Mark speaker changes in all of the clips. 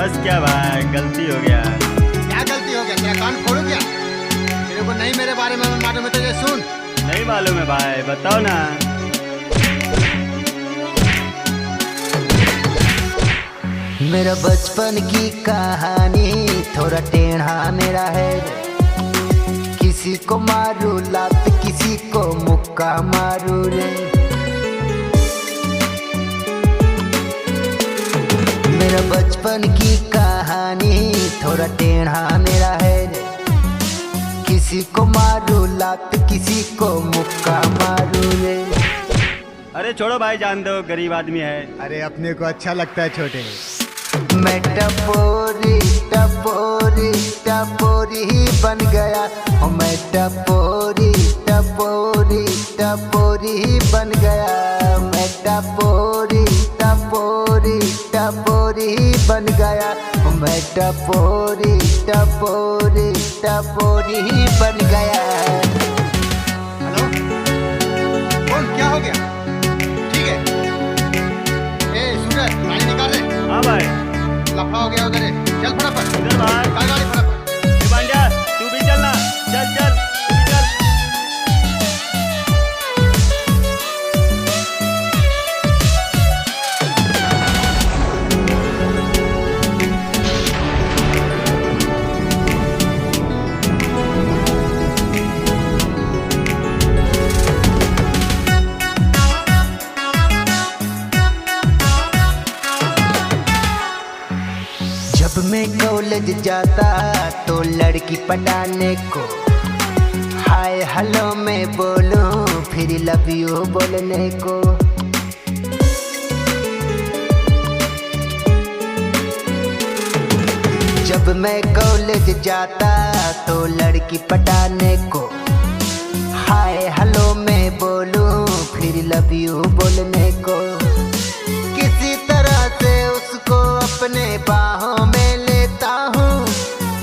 Speaker 1: बस क्या भाई, गलती हो गया।
Speaker 2: क्या गलती हो गया? तेरा कान फोड़ू क्या? तेरे को नहीं मेरे बारे में मालूम है तो ये सुन।
Speaker 1: नहीं मालूम है भाई, बताओ ना।
Speaker 3: मेरा बचपन की कहानी थोड़ा टेढ़ा मेरा है। किसी को मारू लात, किसी को मुक्का मारू रे। मेरा बचपन की कहानी थोड़ा टेढ़ा मेरा है। किसी को मारू लात, किसी को मुक्का मारू रे।
Speaker 1: अरे छोड़ो भाई, जान दो, गरीब आदमी है।
Speaker 2: अरे अपने को अच्छा लगता है छोटे।
Speaker 3: मैं टपोरी टपोरी टपोरी ही बन गया। मैं टपोरी टपोरी टपोरी ही बन गया। मैं टपोरी टपोरी टपोरी ही बन गया। मैं टपोरी टपोरी टपोरी ही बन गया।
Speaker 2: हेलो, कौन? क्या हो गया? ठीक है। ए सूरज, गाड़ी निकाल रहे।
Speaker 1: हाँ भाई।
Speaker 2: लफड़ा हो गया उधर। चल फटाफट।
Speaker 1: इधर भाई।
Speaker 2: निकाल गाड़ी फटाफट।
Speaker 1: ए भांजा, तू भी चलना। चल चल, तू भी चल।
Speaker 3: जब मैं कॉलेज जाता तो लड़की पटाने को हाय हेलो मैं बोलूं, फिर लव यू बोलने को। जब मैं कॉलेज जाता तो लड़की पटाने को हाय हेलो मैं बोलूं, फिर लव यू बोलने को। किसी तरह से उसको अपने बाहों में लेता हूँ।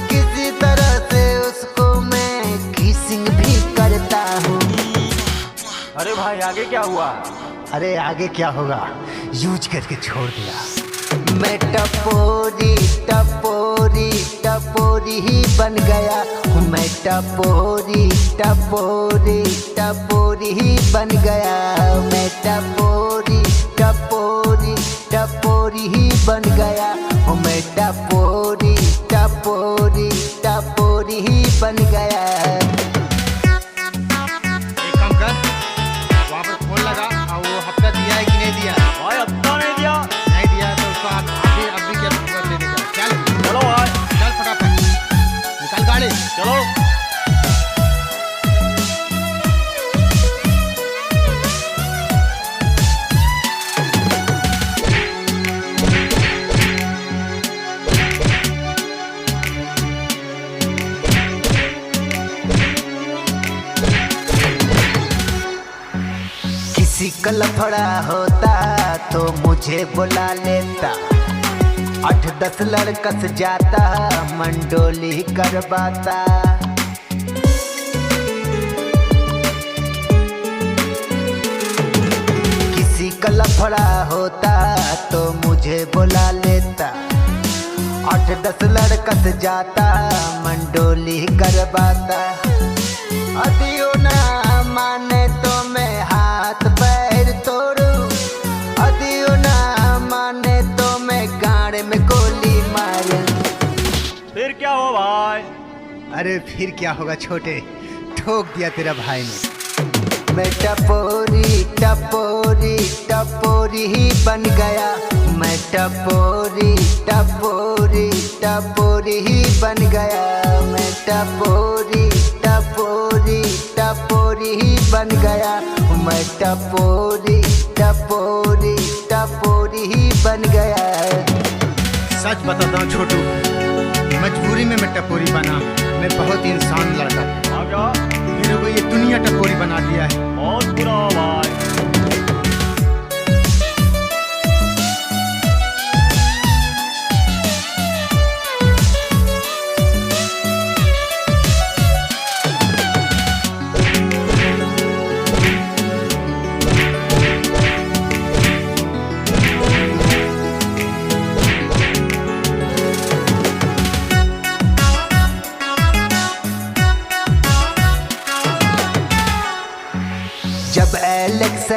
Speaker 3: किसी तरह से उसको मैं किसिंग भी करता हूँ।
Speaker 1: अरे भाई, आगे क्या हुआ?
Speaker 3: अरे आगे क्या होगा, यूज करके छोड़ दिया। मैं टपोरी टपोरी टपोरी ही बन गया। मैं टपोरी टपोरी टपोरी ही बन गया। मैं टपोरी टपोरी टपोरी ही बन गया। मैं टपोरी टपोरी टपोरी ही बन गया।
Speaker 2: एक काम कर, वहाँ पर फोन लगा और वो हफ्ता दिया है कि नहीं दिया?
Speaker 1: भाई हफ्ता नहीं दिया।
Speaker 2: नहीं दिया तो उसको अभी क्या कर लेने का। चल
Speaker 1: चलो भाई,
Speaker 2: चल फटाफट, निकाल गाड़ी।
Speaker 1: चलो।
Speaker 3: किसी का लफड़ा होता तो मुझे बुला लेता। 8-10 लड़का से जाता, मंडोली करवाता। किसी का लफड़ा होता तो मुझे बुला लेता। 8-10 लड़का से जाता, मंडोली करवाता। अदियो ना माने तो मैं हाथ पैर तोड़ूं। अदियो ना माने तो मैं गाड़ में गोली मारूं।
Speaker 1: फिर क्या हो भाई?
Speaker 2: अरे फिर क्या होगा छोटे, ठोक दिया तेरा भाई ने।
Speaker 3: मैं टपोरी टपोरी टपोरी ही बन गया। मैं टपोरी टपोरी टपोरी ही बन गया। मैं टपोरी टपोरी टपोरी ही बन गया। मैं टपोरी टपोरी टपोरी ही बन गया।
Speaker 2: सच बताता हूँ छोटू, मजबूरी में मैं टपोरी बना। मैं बहुत इंसान लड़का,
Speaker 1: हाँ क्या?
Speaker 2: मेरे को ये दुनिया टपोरी बना दिया है।
Speaker 1: बहुत बुरा हो भाई।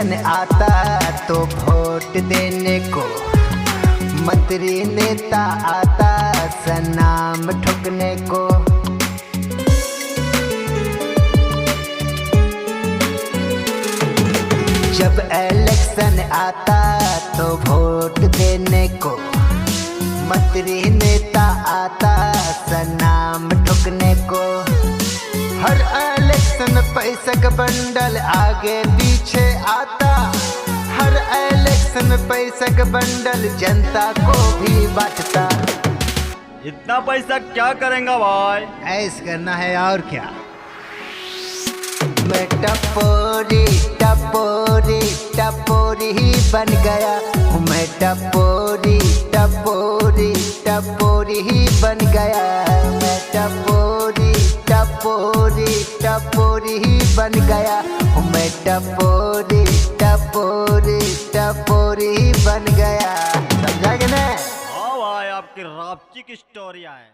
Speaker 3: इलेक्शन आता तो वोट देने को, मंत्री नेता आता सनाम ठुकने को। जब इलेक्शन आता तो वोट देने को, मंत्री नेता आता सनाम ठुकने को। हर इलेक्शन पैसा का बंडल आगे पीछे आता, हर इलेक्शन पैसा का बंडल जनता को भी बांटता।
Speaker 1: इतना पैसा क्या करेंगे भाई?
Speaker 2: ऐश करना है और क्या।
Speaker 3: मैं टपोरी टपोरी टपोरी ही बन गया हूँ, मैं टपोरी टपोरी टपोरी ही बन गया। मैं टपोरी टपोरी टपोरी ही बन गया हूँ, मैं टपोरी टपोरी टपोरी ही बन गया। समझा कि नहीं?
Speaker 1: हाँ भाई, आपकी रापची की स्टोरी है।